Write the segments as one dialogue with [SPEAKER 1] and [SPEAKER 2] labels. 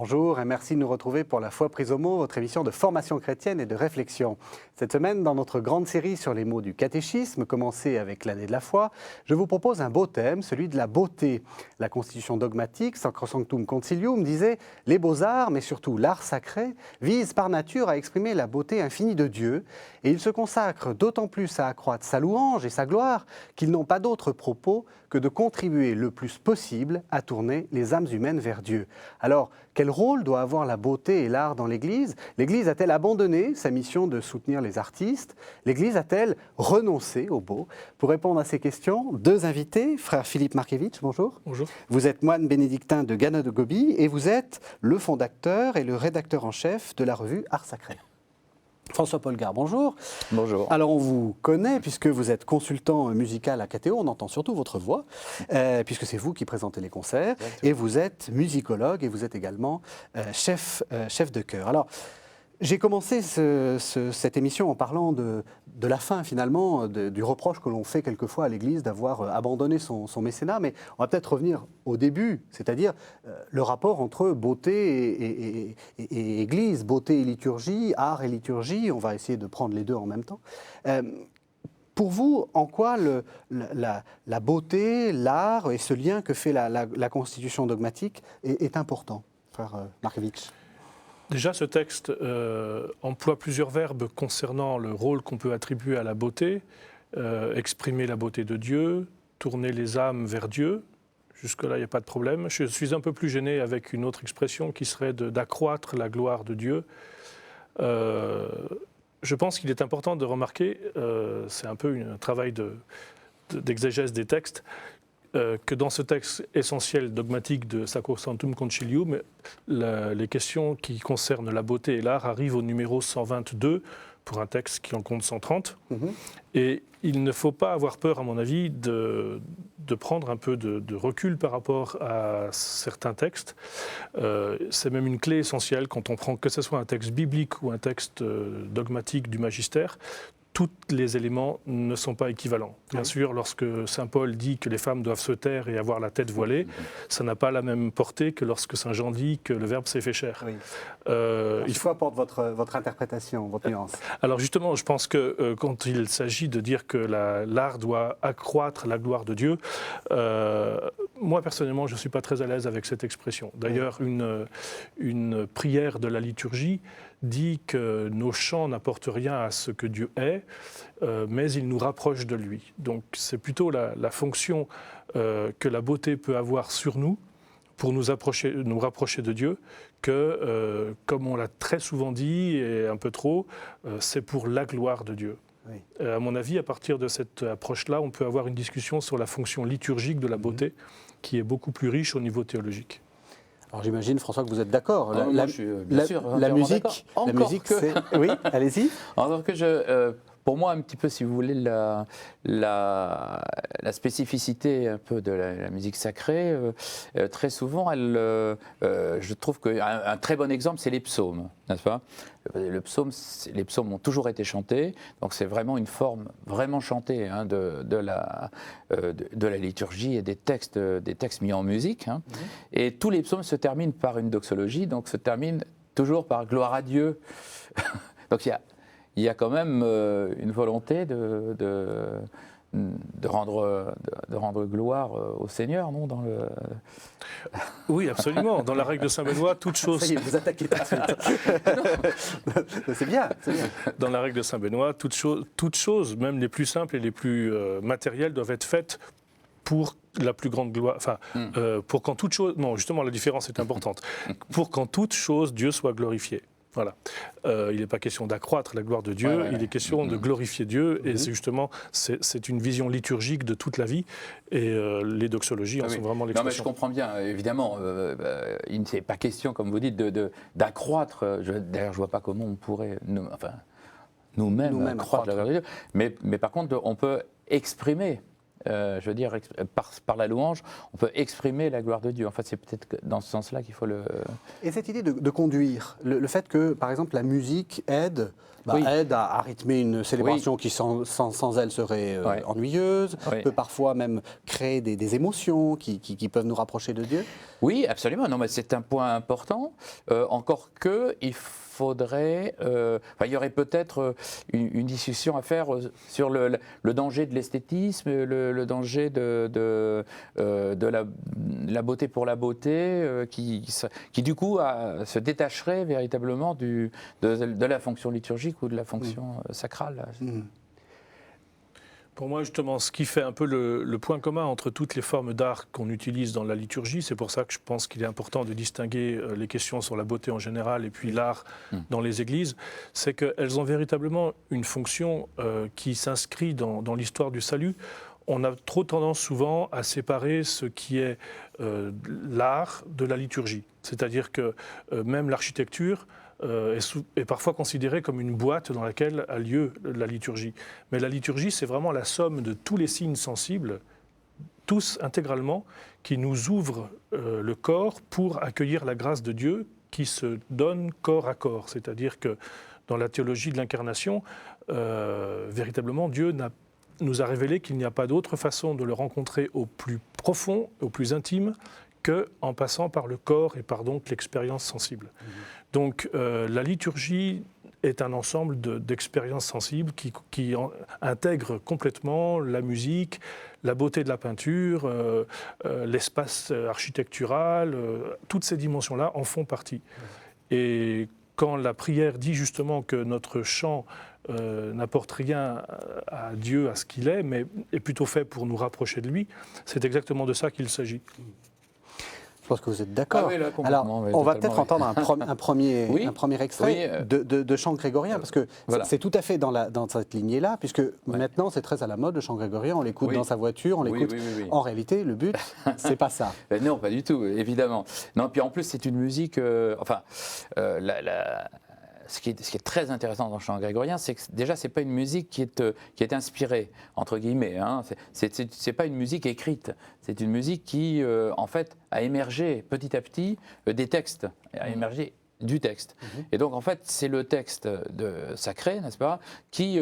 [SPEAKER 1] bonjour et merci de nous retrouver pour La Foi prise au mot, votre émission de formation chrétienne et de réflexion. Cette semaine, dans notre grande série sur les mots du catéchisme, commencée avec l'année de la foi, je vous propose un beau thème, celui de la beauté. La constitution dogmatique, Sacrosanctum Concilium, disait « Les beaux-arts, mais surtout l'art sacré, visent par nature à exprimer la beauté infinie de Dieu et ils se consacrent d'autant plus à accroître sa louange et sa gloire qu'ils n'ont pas d'autre propos que de contribuer le plus possible à tourner les âmes humaines vers Dieu. » Alors, quel rôle doit avoir la beauté et l'art dans l'Église ? L'Église a-t-elle abandonné sa mission de soutenir les artistes ? L'Église a-t-elle renoncé au beau ? Pour répondre à ces questions, deux invités, frère Philippe Markiewicz, bonjour.
[SPEAKER 2] Bonjour.
[SPEAKER 1] Vous êtes moine bénédictin de Gano de Gobi et vous êtes le fondateur et le rédacteur en chef de la revue Art Sacré. François-Paul Gard, bonjour.
[SPEAKER 3] Bonjour.
[SPEAKER 1] Alors on vous connaît puisque vous êtes consultant musical à KTO, on entend surtout votre voix, puisque c'est vous qui présentez les concerts,
[SPEAKER 3] Exactement.
[SPEAKER 1] et vous êtes musicologue et vous êtes également chef de chœur. Alors j'ai commencé cette émission en parlant de la fin finalement, du reproche que l'on fait quelquefois à l'Église d'avoir abandonné son mécénat, mais on va peut-être revenir au début, c'est-à-dire le rapport entre beauté et Église, beauté et liturgie, art et liturgie, on va essayer de prendre les deux en même temps. Pour vous, en quoi la beauté, l'art et ce lien que fait la constitution dogmatique est important, frère Markiewicz ?
[SPEAKER 2] Déjà, ce texte emploie plusieurs verbes concernant le rôle qu'on peut attribuer à la beauté, exprimer la beauté de Dieu, tourner les âmes vers Dieu. Jusque-là, il n'y a pas de problème. Je suis un peu plus gêné avec une autre expression qui serait d'accroître la gloire de Dieu. Je pense qu'il est important de remarquer, c'est un peu un travail d'exégèse des textes, que dans ce texte essentiel dogmatique de Sacrosanctum Concilium, les questions qui concernent la beauté et l'art arrivent au numéro 122 pour un texte qui en compte 130. Et il ne faut pas avoir peur, à mon avis, de prendre un peu de recul par rapport à certains textes. C'est même une clé essentielle quand on prend, que ce soit un texte biblique ou un texte dogmatique du magistère. Tous les éléments ne sont pas équivalents. Bien sûr, lorsque saint Paul dit que les femmes doivent se taire et avoir la tête voilée, ça n'a pas la même portée que lorsque saint Jean dit que le Verbe s'est fait chair.
[SPEAKER 1] Oui. Il faut apporter votre interprétation, votre nuance.
[SPEAKER 2] Alors justement, je pense que quand il s'agit de dire que l'art doit accroître la gloire de Dieu, moi personnellement, je ne suis pas très à l'aise avec cette expression. D'ailleurs, une prière de la liturgie dit que nos chants n'apportent rien à ce que Dieu est, mais ils nous rapprochent de lui. Donc c'est plutôt la fonction que la beauté peut avoir sur nous pour nous rapprocher de Dieu que, comme on l'a très souvent dit et un peu trop, c'est pour la gloire de Dieu. Oui. À mon avis, à partir de cette approche-là, on peut avoir une discussion sur la fonction liturgique de la beauté qui est beaucoup plus riche au niveau théologique.
[SPEAKER 1] Alors j'imagine, François, que vous êtes d'accord.
[SPEAKER 3] Moi, je suis bien sûr
[SPEAKER 1] la musique, c'est... Oui, allez-y.
[SPEAKER 3] Alors que pour moi, un petit peu, si vous voulez, la spécificité un peu de la musique sacrée, très souvent, je trouve qu'un très bon exemple, c'est les psaumes, n'est-ce pas ? Les psaumes ont toujours été chantés, donc c'est vraiment une forme vraiment chantée de la liturgie et des textes mis en musique. Et tous les psaumes se terminent par une doxologie, donc se terminent toujours par gloire à Dieu. Donc il y a quand même une volonté de rendre gloire au Seigneur, non,
[SPEAKER 2] Oui, absolument. Dans la règle de Saint-Benoît, toute chose...
[SPEAKER 1] Ça y est, vous attaquez tout de suite. C'est bien.
[SPEAKER 2] Dans la règle de Saint-Benoît, toutes choses, même les plus simples et les plus matérielles, doivent être faites pour la plus grande gloire, pour qu'en toute chose... Non, justement, la différence est importante. Pour qu'en toute chose, Dieu soit glorifié. Voilà. Il n'est pas question d'accroître la gloire de Dieu, il est question de glorifier Dieu, et c'est une vision liturgique de toute la vie, et les doxologies en sont vraiment l'expression.
[SPEAKER 3] Non, mais je comprends bien, évidemment, il n'est pas question, comme vous dites, d'accroître, d'ailleurs je ne vois pas comment on pourrait nous-mêmes accroître la gloire de Dieu, mais par contre on peut exprimer je veux dire, par la louange, on peut exprimer la gloire de Dieu. En fait, c'est peut-être dans ce sens-là qu'il faut le...
[SPEAKER 1] Et cette idée de conduire, le fait que, par exemple, la musique aide,
[SPEAKER 3] Oui.
[SPEAKER 1] aide à rythmer une célébration qui, sans elle, serait
[SPEAKER 3] Ouais.
[SPEAKER 1] ennuyeuse,
[SPEAKER 3] Oui.
[SPEAKER 1] peut parfois même créer des émotions qui peuvent nous rapprocher de Dieu.
[SPEAKER 3] Oui, absolument. Non, mais c'est un point important. Encore que, il faudrait, il y aurait peut-être une discussion à faire sur le danger de l'esthétisme, le danger de la beauté pour la beauté, qui du coup se détacherait véritablement de la fonction liturgique ou de la fonction sacrale.
[SPEAKER 2] Pour moi, justement, ce qui fait un peu le point commun entre toutes les formes d'art qu'on utilise dans la liturgie, c'est pour ça que je pense qu'il est important de distinguer les questions sur la beauté en général et puis l'art dans les églises, c'est qu'elles ont véritablement une fonction qui s'inscrit dans l'histoire du salut. On a trop tendance souvent à séparer ce qui est l'art de la liturgie. C'est-à-dire que même l'architecture est parfois considérée comme une boîte dans laquelle a lieu la liturgie. Mais la liturgie, c'est vraiment la somme de tous les signes sensibles, tous intégralement, qui nous ouvrent le corps pour accueillir la grâce de Dieu qui se donne corps à corps. C'est-à-dire que dans la théologie de l'incarnation, véritablement, Dieu nous a révélé qu'il n'y a pas d'autre façon de le rencontrer au plus profond, au plus intime, qu'en passant par le corps et par donc l'expérience sensible. Donc la liturgie est un ensemble d'expériences sensibles qui intègrent complètement la musique, la beauté de la peinture, l'espace architectural, toutes ces dimensions-là en font partie. Et quand la prière dit justement que notre chant n'apporte rien à Dieu, à ce qu'il est, mais est plutôt fait pour nous rapprocher de lui, c'est exactement de ça qu'il s'agit.
[SPEAKER 1] Je pense que vous êtes d'accord.
[SPEAKER 3] Ah oui, là,
[SPEAKER 1] alors,
[SPEAKER 3] oui,
[SPEAKER 1] on va
[SPEAKER 3] totalement,
[SPEAKER 1] peut-être entendre un premier extrait
[SPEAKER 3] Oui,
[SPEAKER 1] de chant grégorien, parce que
[SPEAKER 3] voilà.
[SPEAKER 1] c'est tout à fait dans cette lignée-là, puisque maintenant c'est très à la mode, le chant grégorien, on l'écoute dans sa voiture, on l'écoute.
[SPEAKER 3] Oui.
[SPEAKER 1] En réalité, le but, c'est pas ça.
[SPEAKER 3] Non, pas du tout, évidemment. Non, puis en plus, c'est une musique... ce qui est très intéressant dans le chant grégorien, c'est que déjà, ce n'est pas une musique qui est inspirée, entre guillemets. Hein. C'est pas une musique écrite. C'est une musique qui, en fait, a émergé petit à petit des textes, a émergé du texte. Et donc, en fait, c'est le texte sacré, n'est-ce pas, qui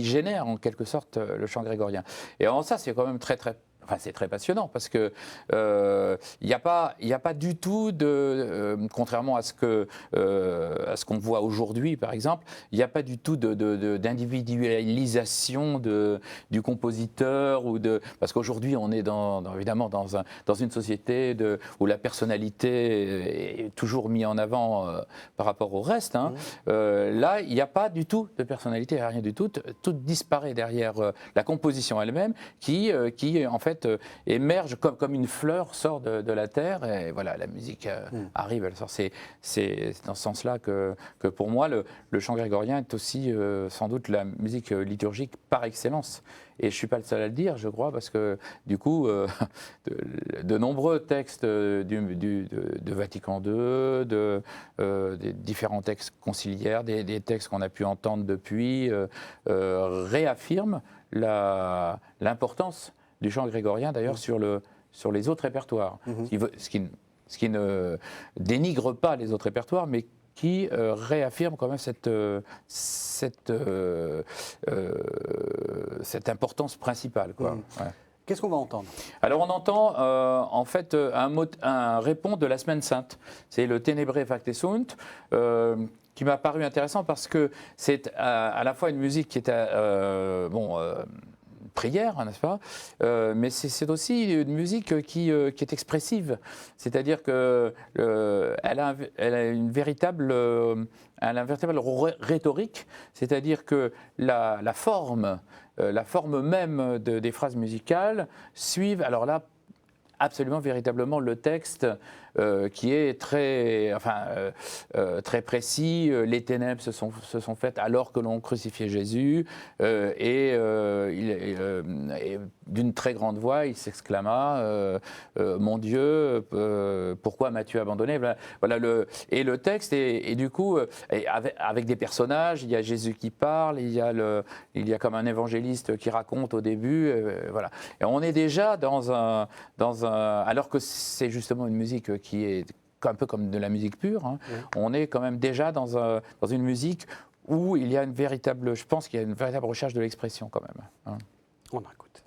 [SPEAKER 3] génère, en quelque sorte, le chant grégorien. Et en ça, c'est quand même c'est très passionnant parce que il n'y a pas du tout contrairement à ce qu'on voit aujourd'hui par exemple, il n'y a pas du tout d'individualisation du compositeur parce qu'aujourd'hui on est évidemment dans une société où la personnalité est toujours mise en avant par rapport au reste. Hein. Là, il n'y a pas du tout de personnalité, rien du tout. Tout disparaît derrière la composition elle-même qui en fait émerge comme une fleur sort de la terre et voilà, la musique arrive, elle sort. C'est dans ce sens-là que pour moi le chant grégorien est aussi sans doute la musique liturgique par excellence. Et je ne suis pas le seul à le dire, je crois, parce que du coup, de nombreux textes de Vatican II, des différents textes conciliaires, des textes qu'on a pu entendre depuis, réaffirment l'importance du chant grégorien, d'ailleurs, sur les autres répertoires. Ce qui ne dénigre pas les autres répertoires, mais qui réaffirme quand même cette importance principale. Quoi. Ouais.
[SPEAKER 1] Qu'est-ce qu'on va entendre?
[SPEAKER 3] Alors on entend en fait un répond de la Semaine Sainte. C'est le Tenebrae Facte Sunt, qui m'a paru intéressant parce que c'est à la fois une musique qui est prière, hein, n'est-ce pas, mais c'est aussi une musique qui est expressive, c'est-à-dire qu'elle a une véritable rhétorique, c'est-à-dire que la forme même des phrases musicales suivent, alors là, absolument, véritablement le texte qui est très, très précis. Les ténèbres se sont faites alors que l'on crucifiait Jésus, et d'une très grande voix, il s'exclama mon Dieu, pourquoi m'as-tu abandonné? Voilà et le texte, et du coup, avec des personnages, il y a Jésus qui parle, il y a comme un évangéliste qui raconte au début, voilà. Et on est déjà alors que c'est justement une musique qui est un peu comme de la musique pure, hein, on est quand même déjà dans une musique où il y a je pense qu'il y a une véritable recherche de l'expression quand même. Hein.
[SPEAKER 1] On écoute.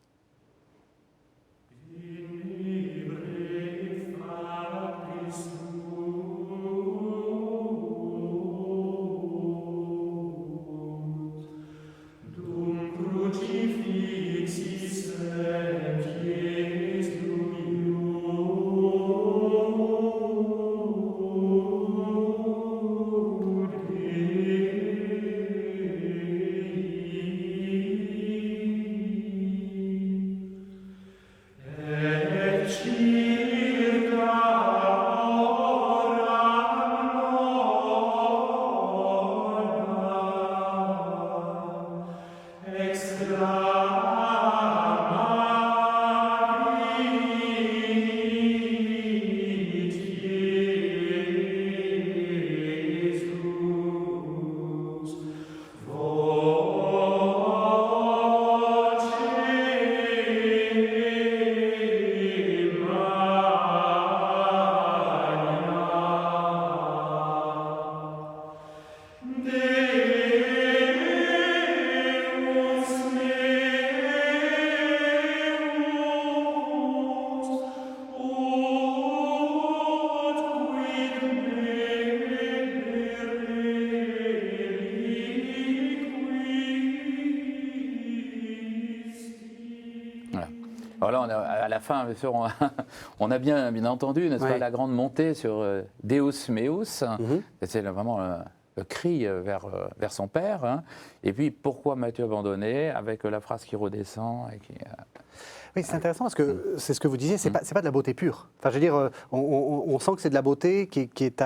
[SPEAKER 3] Alors là, à la fin, bien sûr, on a bien entendu, n'est-ce pas, la grande montée sur Deus Meus. C'est vraiment le cri vers son père. Hein. Et puis, pourquoi m'as-tu abandonné, avec la phrase qui redescend et qui...
[SPEAKER 1] Oui, c'est intéressant parce que c'est ce que vous disiez, c'est pas de la beauté pure. Enfin, je veux dire, on sent que c'est de la beauté qui est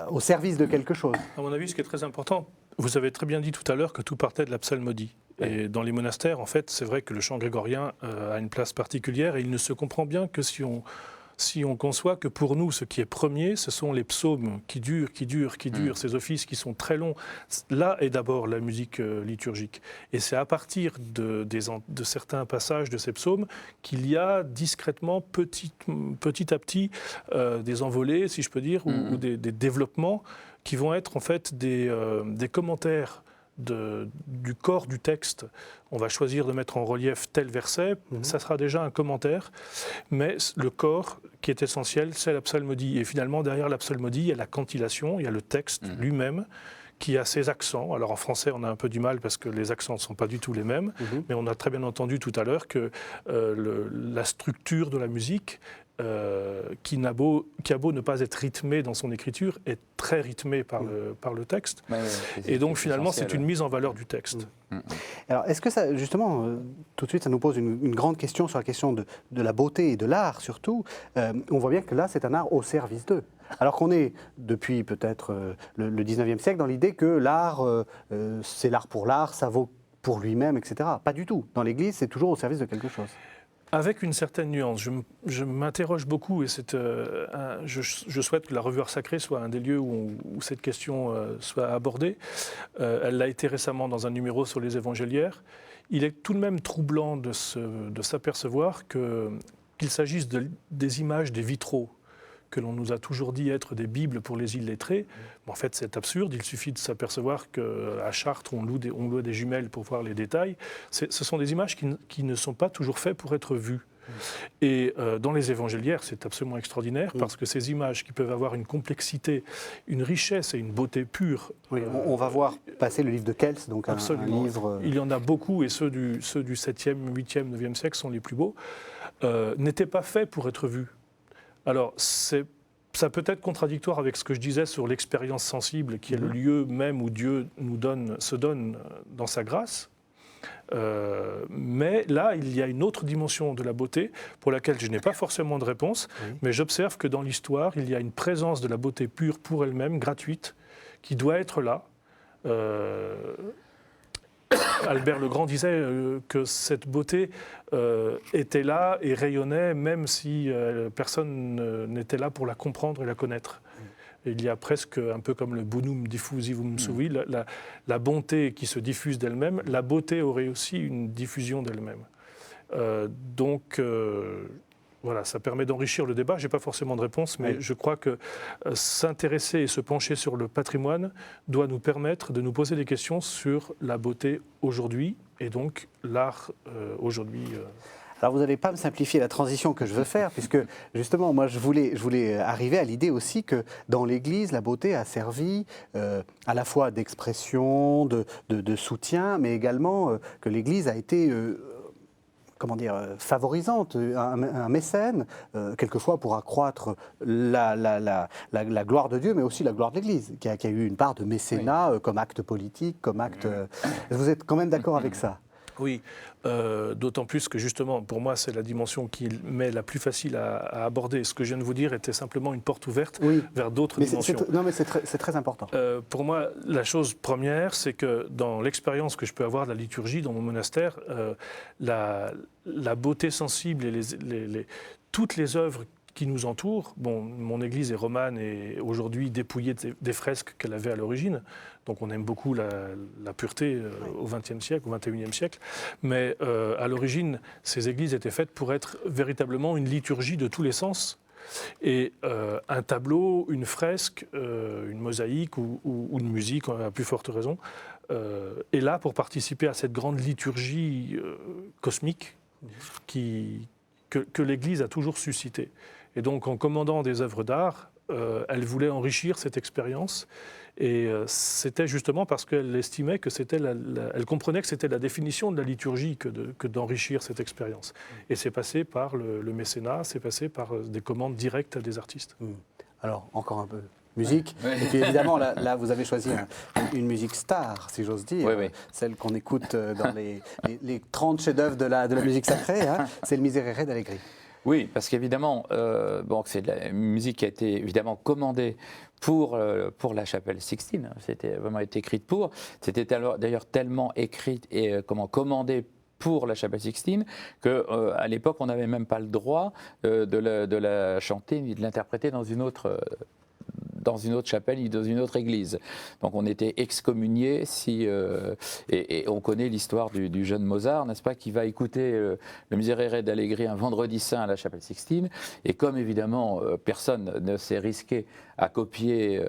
[SPEAKER 1] au service de quelque chose.
[SPEAKER 2] À mon avis, ce qui est très important, vous avez très bien dit tout à l'heure que tout partait de la psalmodie. Et dans les monastères, en fait, c'est vrai que le chant grégorien a une place particulière et il ne se comprend bien que si on conçoit que pour nous, ce qui est premier, ce sont les psaumes qui durent, ces offices qui sont très longs. Là est d'abord la musique liturgique. Et c'est à partir de certains passages de ces psaumes qu'il y a discrètement, petit à petit, des envolées, si je peux dire, ou des développements qui vont être en fait des commentaires du corps du texte. On va choisir de mettre en relief tel verset, ça sera déjà un commentaire, mais le corps qui est essentiel, c'est la psalmodie. Et finalement, derrière la psalmodie, il y a la cantillation, il y a le texte lui-même, qui a ses accents. Alors en français, on a un peu du mal parce que les accents ne sont pas du tout les mêmes, mais on a très bien entendu tout à l'heure que la structure de la musique, qui a beau ne pas être rythmé dans son écriture, est très rythmé par le texte. Et donc finalement, c'est une mise en valeur du texte.
[SPEAKER 1] Alors, est-ce que ça, justement, tout de suite, ça nous pose une grande question sur la question de la beauté et de l'art, surtout. On voit bien que là, c'est un art au service d'eux. Alors qu'on est, depuis peut-être le 19e siècle, dans l'idée que l'art, c'est l'art pour l'art, ça vaut pour lui-même, etc. Pas du tout. Dans l'Église, c'est toujours au service de quelque chose.
[SPEAKER 2] Avec une certaine nuance. Je m'interroge beaucoup et je souhaite que la Revue Art Sacré soit un des lieux où cette question soit abordée. Elle l'a été récemment dans un numéro sur les évangéliaires. Il est tout de même troublant de s'apercevoir qu'il s'agisse des images des vitraux que l'on nous a toujours dit être des bibles pour les illettrés. En fait, c'est absurde. Il suffit de s'apercevoir qu'à Chartres, on loue des jumelles pour voir les détails. Ce sont des images qui ne sont pas toujours faites pour être vues. Et dans les évangéliaires, c'est absolument extraordinaire parce que ces images qui peuvent avoir une complexité, une richesse et une beauté pure.
[SPEAKER 1] Oui, on va voir passer le livre de Kels, donc un livre...
[SPEAKER 2] Il y en a beaucoup et ceux du 7e, 8e, 9e siècle sont les plus beaux, n'étaient pas faits pour être vus. Alors, ça peut être contradictoire avec ce que je disais sur l'expérience sensible, qui est le lieu même où Dieu se donne dans sa grâce. Mais là, il y a une autre dimension de la beauté pour laquelle je n'ai pas forcément de réponse, mais j'observe que dans l'histoire, il y a une présence de la beauté pure pour elle-même, gratuite, qui doit être là. Albert le Grand disait que cette beauté était là et rayonnait, même si personne n'était là pour la comprendre et la connaître. Il y a presque un peu comme le bonum diffusivum sui, la bonté qui se diffuse d'elle-même, la beauté aurait aussi une diffusion d'elle-même. Donc, voilà, ça permet d'enrichir le débat. Je n'ai pas forcément de réponse, mais je crois que s'intéresser et se pencher sur le patrimoine doit nous permettre de nous poser des questions sur la beauté aujourd'hui et donc l'art aujourd'hui.
[SPEAKER 1] Alors vous n'allez pas me simplifier la transition que je veux faire, puisque justement, moi je voulais arriver à l'idée aussi que dans l'Église, la beauté a servi à la fois d'expression, de soutien, mais également que l'Église a été comment dire, favorisante, un mécène, quelquefois pour accroître la gloire de Dieu, mais aussi la gloire de l'Église, qui a eu une part de mécénat comme acte politique, comme acte... Vous êtes quand même d'accord avec ça?
[SPEAKER 2] Oui, d'autant plus que justement, pour moi, c'est la dimension qui m'est la plus facile à aborder. Ce que je viens de vous dire était simplement une porte ouverte vers d'autres dimensions.
[SPEAKER 1] Non, mais c'est très important.
[SPEAKER 2] Pour moi, la chose première, c'est que dans l'expérience que je peux avoir de la liturgie dans mon monastère, la beauté sensible et toutes les œuvres qui nous entourent. Bon, mon église est romane et aujourd'hui dépouillée des fresques qu'elle avait à l'origine. Donc on aime beaucoup la pureté au XXe siècle, au XXIe siècle. Mais à l'origine, ces églises étaient faites pour être véritablement une liturgie de tous les sens. Et un tableau, une fresque, une mosaïque ou une musique, à plus forte raison, est là pour participer à cette grande liturgie cosmique que l'Église a toujours suscitée. Et donc, en commandant des œuvres d'art, elle voulait enrichir cette expérience. Et c'était justement parce qu'elle estimait que elle comprenait que c'était la définition de la liturgie que d'enrichir cette expérience. Et c'est passé par le mécénat, c'est passé par des commandes directes à des artistes.
[SPEAKER 1] Alors, encore un peu musique. Et puis évidemment, là vous avez choisi une musique star, si j'ose dire, celle qu'on écoute dans les 30 chefs-d'œuvre de la musique sacrée, hein. C'est le Miserere d'Allegri.
[SPEAKER 3] Oui, parce qu'évidemment, c'est de la musique qui a été évidemment commandée pour la chapelle Sixtine. C'était vraiment été écrite pour. C'était d'ailleurs tellement écrite et commandée pour la chapelle Sixtine qu'à l'époque, on n'avait même pas le droit de la chanter ni de l'interpréter dans une autre chapelle ni dans une autre église. Donc on était excommuniés et on connaît l'histoire du jeune Mozart, n'est-ce pas, qui va écouter le Miserere d'Allegri un vendredi saint à la chapelle Sixtine. Et comme évidemment personne ne s'est risqué à copier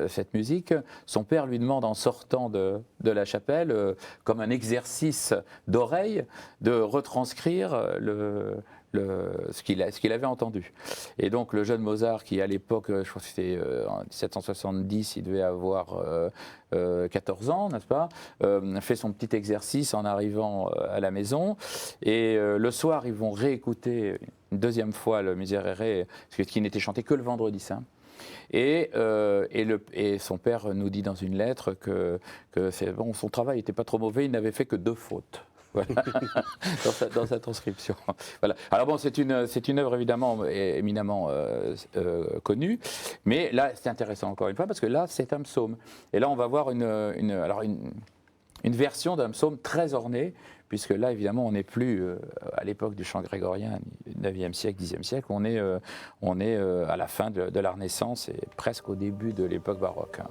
[SPEAKER 3] cette musique, son père lui demande en sortant de la chapelle, comme un exercice d'oreille, de retranscrire ce qu'il avait entendu. Et donc le jeune Mozart, qui à l'époque, je crois que c'était en 1770, il devait avoir 14 ans, n'est-ce pas, fait son petit exercice en arrivant à la maison. Et le soir, ils vont réécouter une deuxième fois le Miserere, qui n'était chanté que le vendredi saint. Et son père nous dit dans une lettre que son travail n'était pas trop mauvais, il n'avait fait que 2 fautes. Voilà. dans sa transcription. Voilà. Alors bon, c'est une œuvre évidemment éminemment connue, mais là c'est intéressant encore une fois parce que là c'est un psaume. Et là on va voir une version d'un psaume très orné, puisque là évidemment on n'est plus à l'époque du chant grégorien, 9e siècle, 10e siècle, on est à la fin de la Renaissance et presque au début de l'époque baroque. Hein.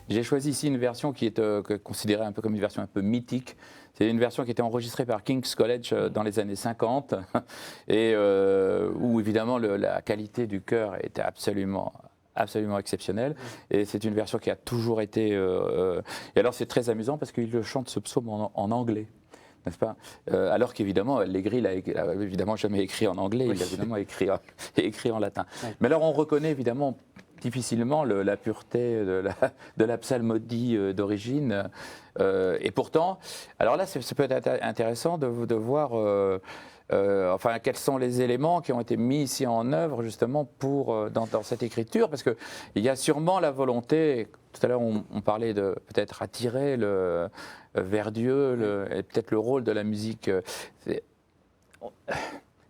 [SPEAKER 3] J'ai choisi ici une version qui est considérée un peu comme une version un peu mythique. C'est une version qui était enregistrée par King's College dans les années 50 et où évidemment la qualité du chœur était absolument exceptionnelle. Et c'est une version qui a toujours été... Et alors c'est très amusant parce qu'il chante ce psaume en anglais. N'est-ce pas alors qu'évidemment, Allegri l'a évidemment jamais écrit en anglais, il l'a évidemment écrit en latin. Oui. Mais alors on reconnaît évidemment difficilement la pureté de la psalmodie d'origine. Et pourtant, alors là, ça peut être intéressant de voir enfin, quels sont les éléments qui ont été mis ici en œuvre justement dans cette écriture, parce qu'il y a sûrement la volonté, tout à l'heure on parlait de peut-être attirer vers Dieu, et peut-être le rôle de la musique.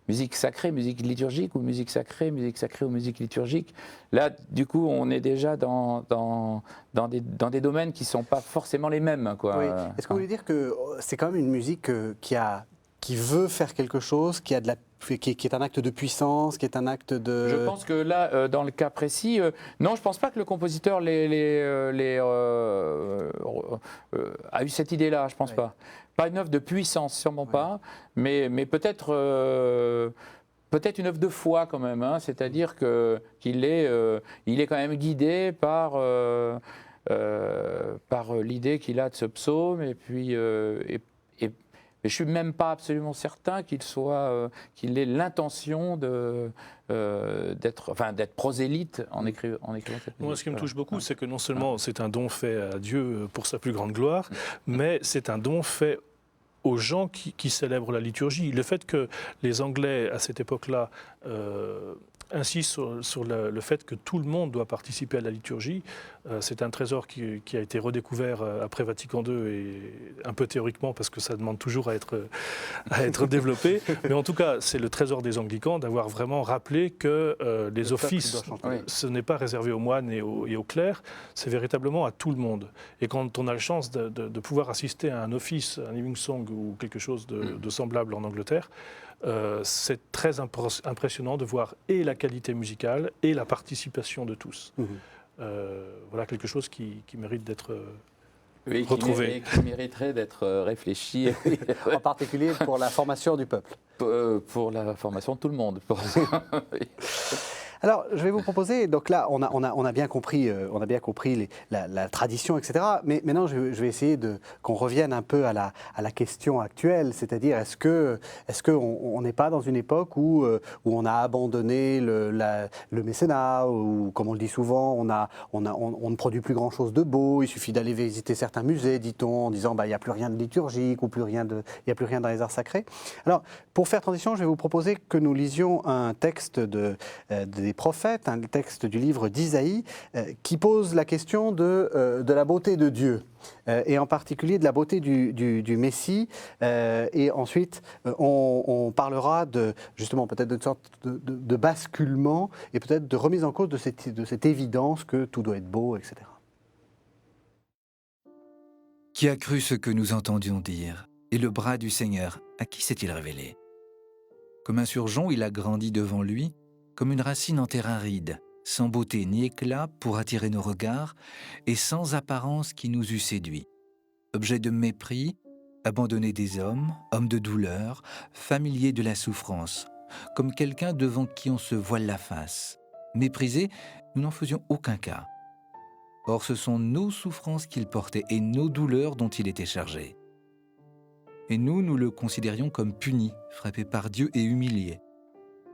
[SPEAKER 3] Musique sacrée, musique liturgique, ou musique sacrée ou musique liturgique. Là, du coup, on est déjà dans des domaines qui ne sont pas forcément les mêmes, quoi.
[SPEAKER 1] Oui. Est-ce que vous voulez dire que c'est quand même une musique qui veut faire quelque chose, qui est un acte de puissance, qui est un acte de...
[SPEAKER 3] Je pense que là, dans le cas précis, non, je ne pense pas que le compositeur a eu cette idée-là, je ne pense pas. Pas une œuvre de puissance, sûrement pas, mais peut-être une œuvre de foi quand même, hein, c'est-à-dire qu'il est quand même guidé par l'idée qu'il a de ce psaume, et puis... Mais je ne suis même pas absolument certain qu'il ait l'intention d'être prosélyte en écrivant cette musique.
[SPEAKER 2] Moi, ce qui me touche beaucoup, c'est que non seulement c'est un don fait à Dieu pour sa plus grande gloire, mais c'est un don fait aux gens qui célèbrent la liturgie. Le fait que les Anglais, à cette époque-là, insistent sur le fait que tout le monde doit participer à la liturgie, c'est un trésor qui a été redécouvert après Vatican II, et un peu théoriquement, parce que ça demande toujours à être développé. Mais en tout cas, c'est le trésor des anglicans d'avoir vraiment rappelé que les offices, ce n'est pas réservé aux moines et aux clercs, c'est véritablement à tout le monde. Et quand on a la chance de pouvoir assister à un office, un evening song ou quelque chose de semblable en Angleterre, c'est très impressionnant de voir et la qualité musicale et la participation de tous. Voilà quelque chose qui mérite d'être retrouvé.
[SPEAKER 3] Qui mériterait d'être réfléchi.
[SPEAKER 1] En particulier pour la formation du peuple.
[SPEAKER 3] Pour la formation de tout le monde.
[SPEAKER 1] Alors, je vais vous proposer, donc là, on a bien compris, la tradition, etc. Mais maintenant, je vais essayer qu'on revienne un peu à la question actuelle, c'est-à-dire est-ce qu'on n'est pas dans une époque où on a abandonné le mécénat, ou comme on le dit souvent, on ne produit plus grand-chose de beau, il suffit d'aller visiter certains musées, dit-on, en disant il n'y a plus rien de liturgique, ou il n'y a plus rien dans les arts sacrés. Alors, pour faire transition, je vais vous proposer que nous lisions un texte des prophètes, un texte du livre d'Isaïe, qui pose la question de la beauté de Dieu, et en particulier de la beauté du Messie. Et ensuite, on parlera justement peut-être d'une sorte de basculement, et peut-être de remise en cause de cette évidence que tout doit être beau, etc.
[SPEAKER 4] Qui a cru ce que nous entendions dire? Et le bras du Seigneur, à qui s'est-il révélé? Comme un surgeon, il a grandi devant lui, comme une racine en terre aride, sans beauté ni éclat pour attirer nos regards, et sans apparence qui nous eût séduits. Objet de mépris, abandonné des hommes, homme de douleur, familier de la souffrance, comme quelqu'un devant qui on se voile la face. Méprisé, nous n'en faisions aucun cas. Or ce sont nos souffrances qu'il portait et nos douleurs dont il était chargé. Et nous le considérions comme puni, frappé par Dieu et humilié.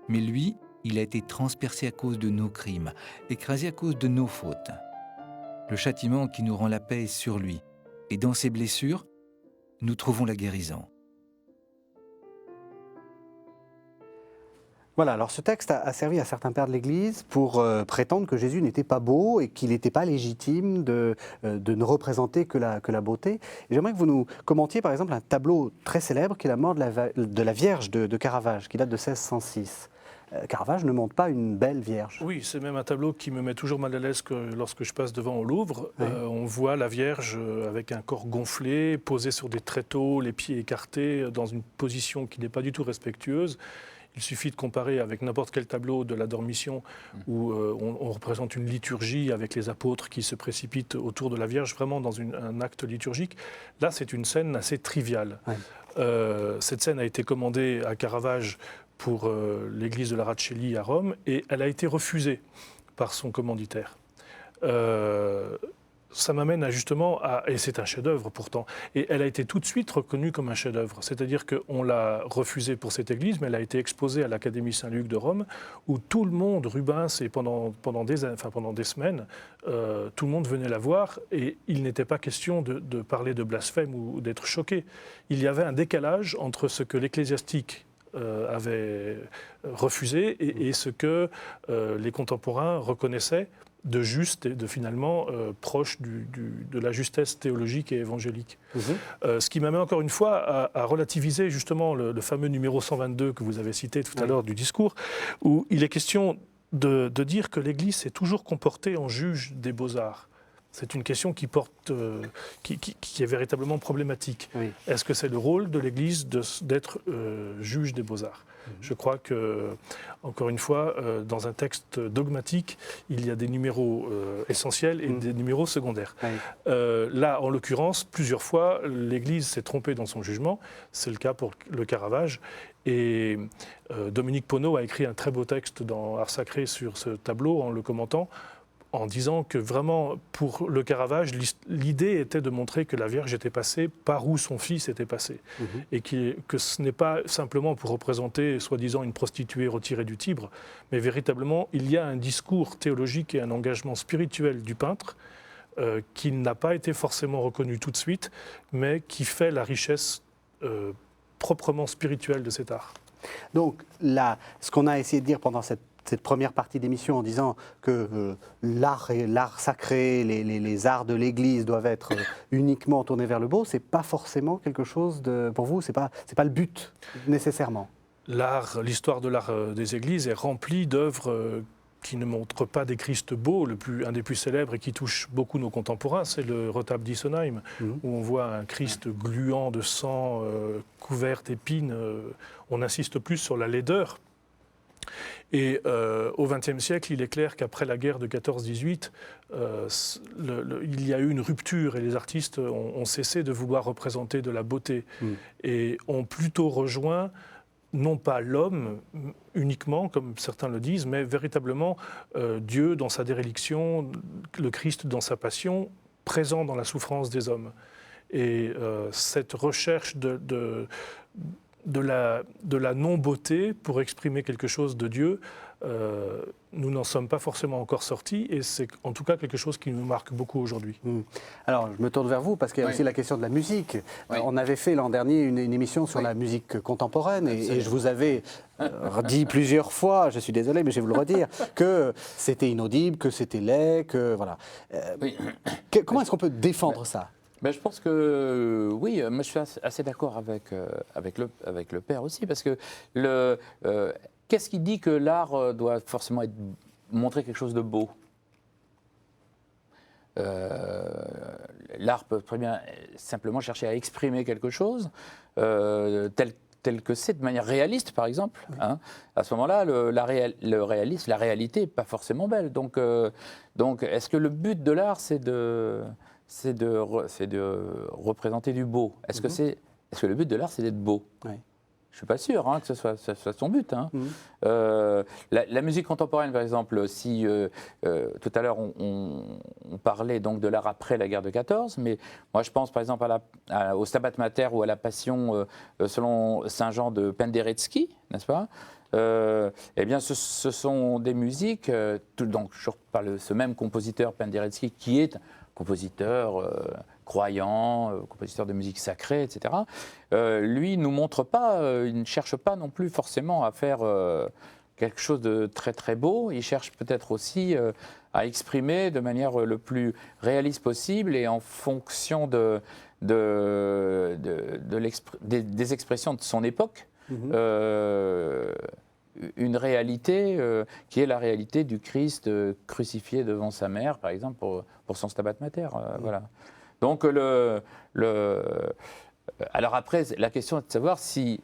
[SPEAKER 4] Mais lui, il a été transpercé à cause de nos crimes, écrasé à cause de nos fautes. Le châtiment qui nous rend la paix est sur lui, et dans ses blessures, nous trouvons la guérison.
[SPEAKER 1] Voilà, alors ce texte a servi à certains pères de l'Église pour prétendre que Jésus n'était pas beau et qu'il n'était pas légitime de ne représenter que la beauté. Et j'aimerais que vous nous commentiez par exemple un tableau très célèbre qui est la mort de la Vierge de Caravage, qui date de 1606. Caravage ne montre pas une belle Vierge.
[SPEAKER 2] Oui, c'est même un tableau qui me met toujours mal à l'aise lorsque je passe devant au Louvre. Oui. On voit la Vierge avec un corps gonflé, posée sur des tréteaux, les pieds écartés, dans une position qui n'est pas du tout respectueuse. Il suffit de comparer avec n'importe quel tableau de la Dormition où on représente une liturgie avec les apôtres qui se précipitent autour de la Vierge, vraiment dans un acte liturgique. Là, c'est une scène assez triviale. Ouais. Cette scène a été commandée à Caravage pour l'église de la Racelli à Rome et elle a été refusée par son commanditaire. Ça m'amène et c'est un chef-d'œuvre pourtant, et elle a été tout de suite reconnue comme un chef-d'œuvre. C'est-à-dire qu'on l'a refusée pour cette église, mais elle a été exposée à l'Académie Saint-Luc de Rome, où tout le monde, Rubens, et pendant des semaines, tout le monde venait la voir, et il n'était pas question de parler de blasphème ou d'être choqué. Il y avait un décalage entre ce que l'ecclésiastique avait refusé et ce que les contemporains reconnaissaient de juste et de finalement proche de la justesse théologique et évangélique. Ce qui m'amène encore une fois à relativiser justement le fameux numéro 122 que vous avez cité tout à l'heure du discours, où il est question de dire que l'Église s'est toujours comportée en juge des beaux-arts. C'est une question qui est véritablement problématique. Oui. Est-ce que c'est le rôle de l'Église d'être juge des beaux-arts ? Je crois que, encore une fois, dans un texte dogmatique, il y a des numéros essentiels et des numéros secondaires. Oui. Là, en l'occurrence, plusieurs fois, l'Église s'est trompée dans son jugement. C'est le cas pour le Caravage. Et Dominique Poneau a écrit un très beau texte dans Art Sacré sur ce tableau en le commentant, en disant que vraiment, pour le Caravage, l'idée était de montrer que la Vierge était passée par où son fils était passé. Et que ce n'est pas simplement pour représenter, soi-disant, une prostituée retirée du Tibre, mais véritablement, il y a un discours théologique et un engagement spirituel du peintre qui n'a pas été forcément reconnu tout de suite, mais qui fait la richesse proprement spirituelle de cet art.
[SPEAKER 1] Donc, là, ce qu'on a essayé de dire pendant cette première partie d'émission en disant que l'art sacré, les arts de l'Église doivent être uniquement tournés vers le beau, c'est pas forcément quelque chose pour vous, c'est pas le but nécessairement.
[SPEAKER 2] L'histoire de l'art des Églises est remplie d'œuvres qui ne montrent pas des Christ beaux. Un des plus célèbres et qui touche beaucoup nos contemporains, c'est le retable d'Isenheim, où on voit un Christ gluant de sang, couvert d'épines. On insiste plus sur la laideur. Et au XXe siècle, il est clair qu'après la guerre de 14-18, il y a eu une rupture et les artistes ont cessé de vouloir représenter de la beauté et ont plutôt rejoint non pas l'homme uniquement, comme certains le disent, mais véritablement Dieu dans sa déréliction, le Christ dans sa passion, présent dans la souffrance des hommes. Et cette recherche de la non-beauté pour exprimer quelque chose de Dieu, nous n'en sommes pas forcément encore sortis et c'est en tout cas quelque chose qui nous marque beaucoup aujourd'hui.
[SPEAKER 1] Alors, je me tourne vers vous parce qu'il y a aussi la question de la musique. On avait fait l'an dernier une émission sur la musique contemporaine et je vous avais dit plusieurs fois, je suis désolé mais je vais vous le redire, que c'était inaudible, que c'était laid, que voilà. Comment est-ce qu'on peut défendre ça ?
[SPEAKER 3] Ben, je pense que oui, moi je suis assez d'accord avec le père aussi, parce que qu'est-ce qui dit que l'art doit forcément montrer quelque chose de beau ? L'art peut très bien simplement chercher à exprimer quelque chose tel que c'est, de manière réaliste, par exemple. Hein. À ce moment-là, le réalisme, la réalité n'est pas forcément belle. Donc est-ce que le but de l'art, c'est de représenter du beau. Est-ce que le but de l'art, c'est d'être beau ? Je ne suis pas sûr que ce soit son but. Hein. La musique contemporaine, par exemple, si tout à l'heure on parlait donc de l'art après la guerre de 14, mais moi je pense par exemple au Stabat Mater ou à la Passion selon Saint Jean de Penderecki, n'est-ce pas ? Eh bien, ce sont des musiques, donc toujours par ce même compositeur Penderecki, qui est compositeur croyant, compositeur de musique sacrée, etc. Lui ne nous montre pas, il ne cherche pas non plus forcément à faire quelque chose de très très beau. Il cherche peut-être aussi à exprimer de manière le plus réaliste possible et en fonction des expressions de son époque. Une réalité qui est la réalité du Christ crucifié devant sa mère, par exemple, pour son Stabat Mater. Voilà. Donc, alors après, la question est de savoir si,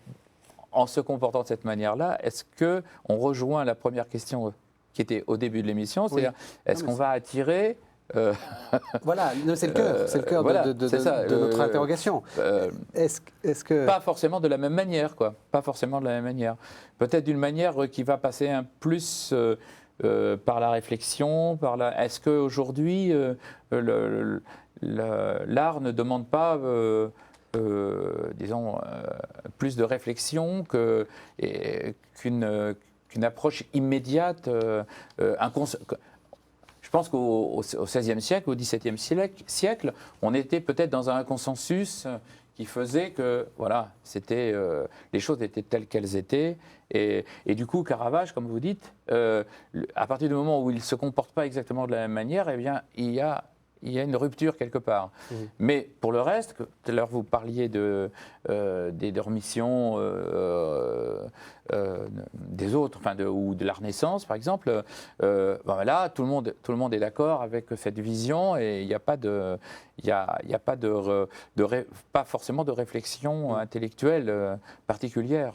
[SPEAKER 3] en se comportant de cette manière-là, est-ce qu'on rejoint la première question qui était au début de l'émission, c'est-à-dire est-ce qu'on va attirer
[SPEAKER 1] Voilà, c'est le cœur
[SPEAKER 3] voilà,
[SPEAKER 1] de notre interrogation. Est-ce que...
[SPEAKER 3] Pas forcément de la même manière, quoi. Pas forcément de la même manière. Peut-être d'une manière qui va passer un plus par la réflexion, Est-ce qu'aujourd'hui, l'art ne demande pas, disons, plus de réflexion qu'une approche immédiate, je pense qu'au XVIe siècle, au XVIIe siècle, on était peut-être dans un consensus qui faisait que voilà, les choses étaient telles qu'elles étaient. Et du coup, Caravage, comme vous dites, à partir du moment où il ne se comporte pas exactement de la même manière, eh bien, il y a une rupture quelque part. Mais pour le reste, tout à l'heure vous parliez des dormitions des autres, ou de la Renaissance par exemple, là tout le monde est d'accord avec cette vision et il n'y a pas pas forcément de réflexion intellectuelle particulière.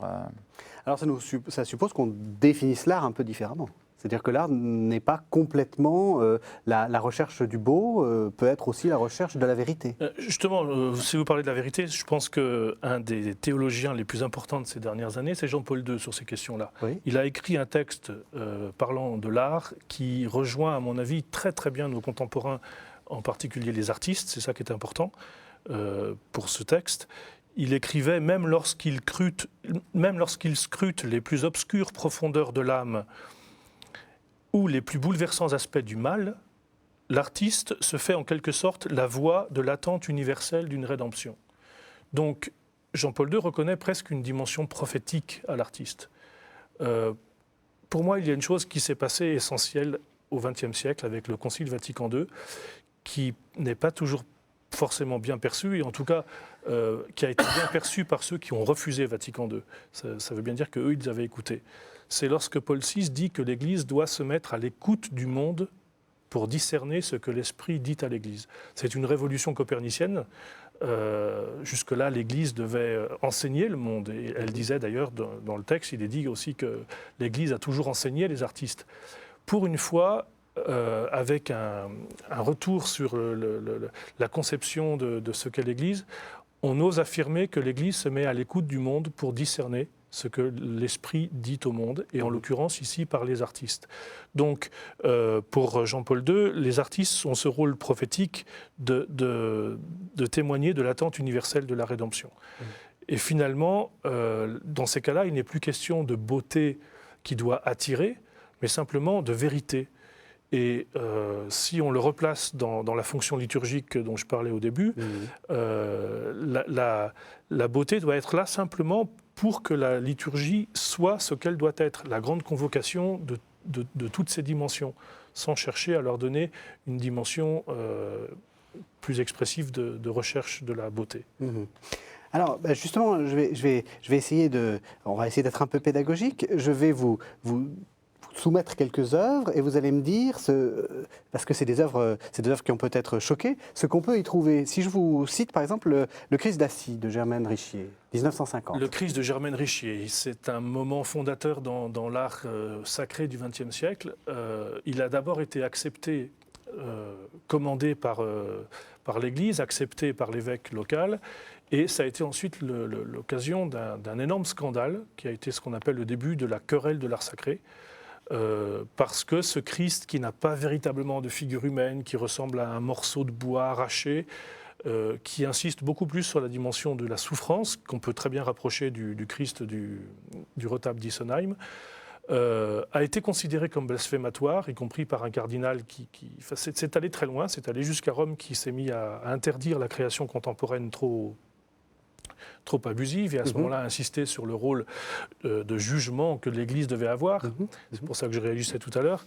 [SPEAKER 1] Alors ça suppose qu'on définisse l'art un peu différemment. C'est-à-dire que l'art n'est pas complètement la recherche du beau, peut être aussi la recherche de la vérité.
[SPEAKER 2] Justement, si vous parlez de la vérité, je pense qu'un des théologiens les plus importants de ces dernières années, c'est Jean-Paul II sur ces questions-là.
[SPEAKER 1] Oui.
[SPEAKER 2] Il a écrit un texte parlant de l'art qui rejoint, à mon avis, très très bien nos contemporains, en particulier les artistes, c'est ça qui est important pour ce texte. Il écrivait, même lorsqu'il scrute les plus obscures profondeurs de l'âme, ou les plus bouleversants aspects du mal, l'artiste se fait en quelque sorte la voix de l'attente universelle d'une rédemption. Donc Jean-Paul II reconnaît presque une dimension prophétique à l'artiste. Pour moi, il y a une chose qui s'est passée essentielle au XXe siècle avec le Concile Vatican II, qui n'est pas toujours forcément bien perçue, et en tout cas qui a été bien perçue par ceux qui ont refusé Vatican II. Ça veut bien dire qu'eux, ils avaient écouté. C'est lorsque Paul VI dit que l'Église doit se mettre à l'écoute du monde pour discerner ce que l'Esprit dit à l'Église. C'est une révolution copernicienne. Jusque-là, l'Église devait enseigner le monde. Et elle disait d'ailleurs, dans le texte, il est dit aussi que l'Église a toujours enseigné les artistes. Pour une fois, avec un retour sur la conception de ce qu'est l'Église, on ose affirmer que l'Église se met à l'écoute du monde pour discerner ce que l'Esprit dit au monde, et en l'occurrence ici par les artistes. Donc, pour Jean-Paul II, les artistes ont ce rôle prophétique de témoigner de l'attente universelle de la rédemption. Et finalement, dans ces cas-là, il n'est plus question de beauté qui doit attirer, mais simplement de vérité. Et si on le replace dans la fonction liturgique dont je parlais au début, la beauté doit être là simplement pour que la liturgie soit ce qu'elle doit être, la grande convocation de toutes ces dimensions, sans chercher à leur donner une dimension plus expressive de recherche de la beauté.
[SPEAKER 1] Alors, justement, je vais essayer on va essayer d'être un peu pédagogique. Je vais vous soumettre quelques œuvres et vous allez me dire, parce que c'est des œuvres qui ont peut-être choqué, ce qu'on peut y trouver. Si je vous cite par exemple le Christ d'Assis de Germaine Richier, 1950.
[SPEAKER 2] Le Christ de Germaine Richier, c'est un moment fondateur dans l'art sacré du XXe siècle. Il a d'abord été accepté, commandé par l'Église, accepté par l'évêque local. Et ça a été ensuite l'occasion d'un énorme scandale qui a été ce qu'on appelle le début de la querelle de l'art sacré. Parce que ce Christ qui n'a pas véritablement de figure humaine, qui ressemble à un morceau de bois arraché, qui insiste beaucoup plus sur la dimension de la souffrance, qu'on peut très bien rapprocher du Christ du retable d'Issenheim, a été considéré comme blasphématoire, y compris par un cardinal c'est allé très loin, c'est allé jusqu'à Rome, qui s'est mis à interdire la création contemporaine trop abusive, et à ce moment-là insister sur le rôle de jugement que l'Église devait avoir. C'est pour ça que je réagissais tout à l'heure.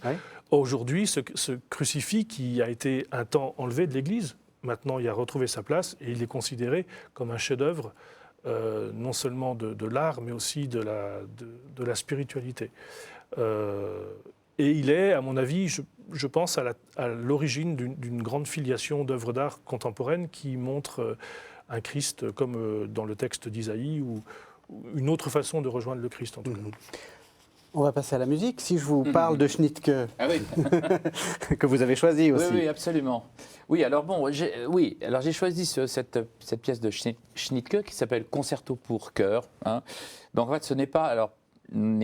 [SPEAKER 2] Aujourd'hui, ce crucifix qui a été un temps enlevé de l'Église, maintenant il a retrouvé sa place, et il est considéré comme un chef-d'œuvre non seulement de l'art, mais aussi de la spiritualité. Et il est, à mon avis, je pense, à l'origine d'une grande filiation d'œuvres d'art contemporaines qui montre un Christ comme dans le texte d'Isaïe, une autre façon de rejoindre le Christ en tout cas.
[SPEAKER 1] On va passer à la musique. Si je vous parle de Schnittke,
[SPEAKER 3] Ah oui.
[SPEAKER 1] que vous avez choisi aussi.
[SPEAKER 3] Oui, absolument. Oui, alors bon, j'ai choisi cette pièce de Schnittke qui s'appelle Concerto pour chœur. Hein. Donc en fait, on n'est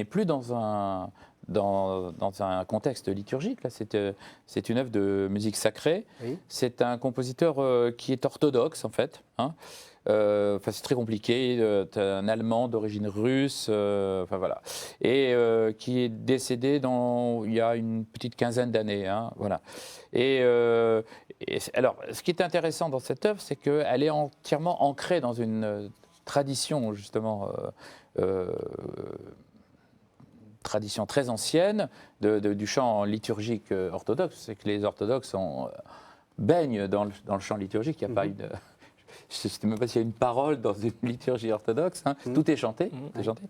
[SPEAKER 3] plus dans un contexte liturgique. Là, c'est une œuvre de musique sacrée. Oui. C'est un compositeur qui est orthodoxe en fait. Hein. C'est très compliqué. Un Allemand d'origine russe, enfin voilà, et qui est décédé il y a une petite quinzaine d'années. Hein, voilà. Alors, ce qui est intéressant dans cette œuvre, c'est qu'elle est entièrement ancrée dans une tradition justement. Tradition très ancienne du chant liturgique orthodoxe. C'est que les orthodoxes baignent dans le chant liturgique. Il n'y a pas une... Je ne sais même pas s'il y a une parole dans une liturgie orthodoxe. Hein. Tout est chanté. Tout est chanté.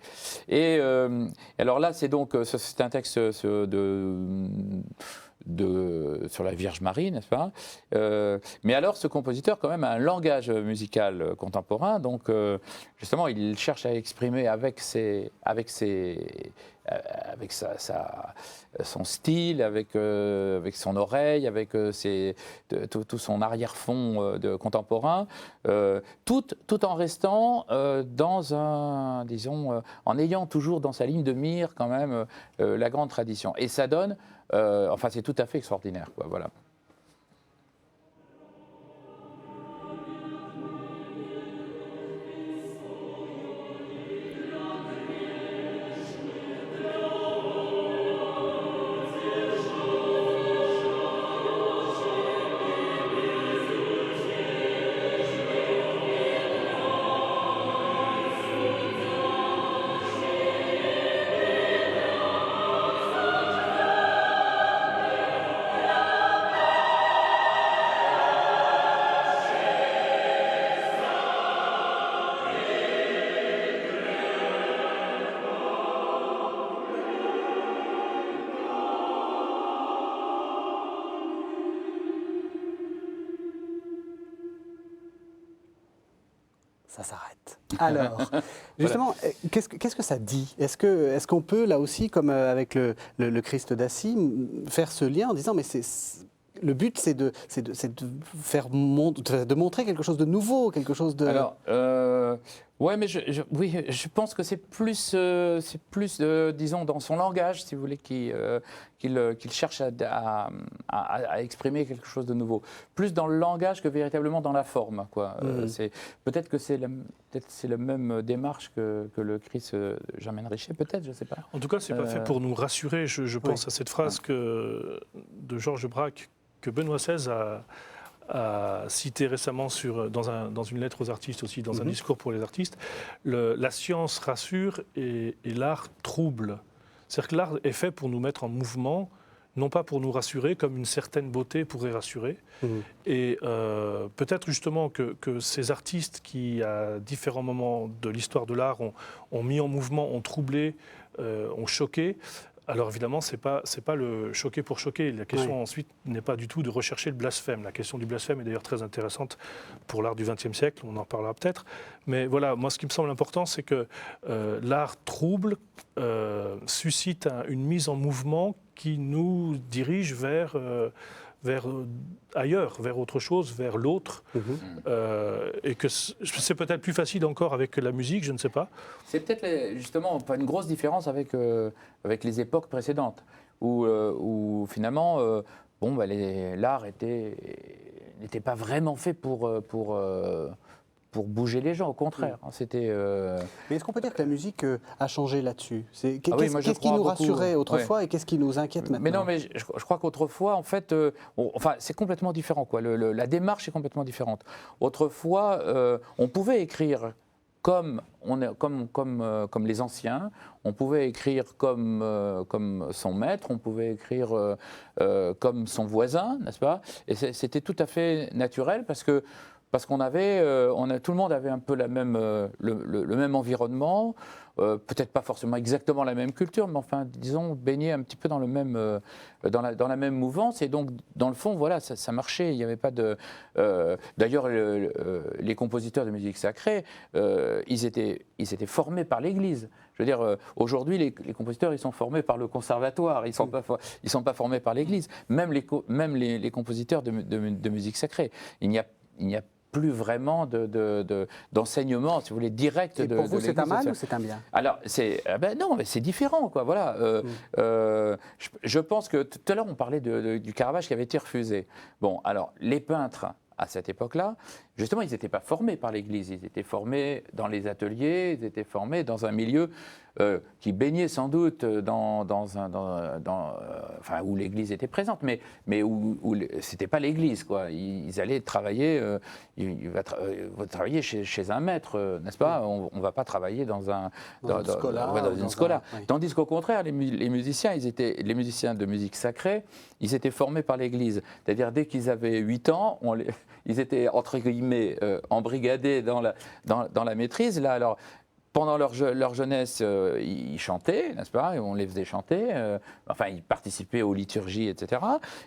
[SPEAKER 3] Et alors là, c'est un texte sur la Vierge Marie, n'est-ce pas? Mais alors, ce compositeur, quand même, a un langage musical contemporain. Donc, justement, il cherche à exprimer avec son style, avec son oreille, avec tout son arrière-fond contemporain, tout en restant en ayant toujours dans sa ligne de mire quand même la grande tradition. Et ça donne, c'est tout à fait extraordinaire, quoi, voilà.
[SPEAKER 1] Ça s'arrête. Alors, justement, qu'est-ce que ça dit? Est-ce qu'on peut, là aussi, comme avec le Christ d'Assis, faire ce lien en disant, mais le but, c'est de montrer quelque chose de nouveau, quelque chose de...
[SPEAKER 3] Alors, ouais, mais je pense que c'est plus, disons, dans son langage, si vous voulez, qu'il cherche à exprimer quelque chose de nouveau. Plus dans le langage que véritablement dans la forme, quoi. Peut-être que c'est la même démarche que le Christ Germaine Richer, peut-être, je ne sais pas.
[SPEAKER 2] En tout cas, c'est pas fait pour nous rassurer. Je pense à cette phrase de Georges Braque que Benoît XVI a cité récemment dans une lettre aux artistes aussi, dans un discours pour les artistes. La science rassure et l'art trouble. C'est-à-dire que l'art est fait pour nous mettre en mouvement, non pas pour nous rassurer, comme une certaine beauté pourrait rassurer. Et peut-être justement que ces artistes qui, à différents moments de l'histoire de l'art, ont mis en mouvement, ont troublé, ont choqué. Alors évidemment, c'est pas le choquer pour choquer. La question ensuite n'est pas du tout de rechercher le blasphème. La question du blasphème est d'ailleurs très intéressante pour l'art du XXe siècle, on en reparlera peut-être. Mais voilà, moi ce qui me semble important, c'est que l'art trouble suscite une mise en mouvement qui nous dirige vers ailleurs, vers autre chose, vers l'autre, et que c'est peut-être plus facile encore avec la musique, je ne sais pas.
[SPEAKER 3] C'est peut-être justement une grosse différence avec les époques précédentes, où finalement, l'art n'était pas vraiment fait pour bouger les gens, au contraire.
[SPEAKER 1] Mais est-ce qu'on peut dire que la musique a changé là-dessus? Qu'est-ce qui nous rassurait autrefois et qu'est-ce qui nous inquiète maintenant?
[SPEAKER 3] Mais non, mais je crois qu'autrefois, en fait, c'est complètement différent, quoi. La démarche est complètement différente. Autrefois, on pouvait écrire comme les anciens, on pouvait écrire comme son maître, on pouvait écrire comme son voisin, n'est-ce pas? Et c'était tout à fait naturel parce que parce qu'on avait, tout le monde avait un peu la même, le même environnement, peut-être pas forcément exactement la même culture, mais enfin, disons, baigné un petit peu dans le même, dans la même mouvance. Et donc, dans le fond, voilà, ça marchait. Il n'y avait pas de. D'ailleurs, les compositeurs de musique sacrée, ils étaient formés par l'Église. Je veux dire, aujourd'hui, les compositeurs, ils sont formés par le conservatoire, ils ne sont pas formés par l'Église. Même les compositeurs de musique sacrée. Il n'y a plus vraiment d'enseignement, si vous voulez, direct de
[SPEAKER 1] pour vous,
[SPEAKER 3] de
[SPEAKER 1] c'est un
[SPEAKER 3] l'Église.
[SPEAKER 1] mal ou c'est un bien?
[SPEAKER 3] Alors, non, mais c'est différent, quoi. Voilà. Je pense que tout à l'heure, on parlait du Caravage qui avait été refusé. Bon, alors, les peintres, à cette époque-là, justement, ils n'étaient pas formés par l'Église. Ils étaient formés dans les ateliers, ils étaient formés dans un milieu qui baignait sans doute enfin, où l'Église était présente, mais où c'était pas l'Église, quoi. Ils allaient travailler, travailler chez un maître, n'est-ce pas? On ne va pas travailler dans une scola.
[SPEAKER 1] Oui.
[SPEAKER 3] Tandis qu'au contraire, les musiciens de musique sacrée, ils étaient formés par l'Église. C'est-à-dire, dès qu'ils avaient 8 ans, ils étaient, entre guillemets, embrigadés dans la maîtrise. Là, alors, pendant leur jeunesse, ils chantaient, n'est-ce pas? On les faisait chanter. Enfin, ils participaient aux liturgies, etc.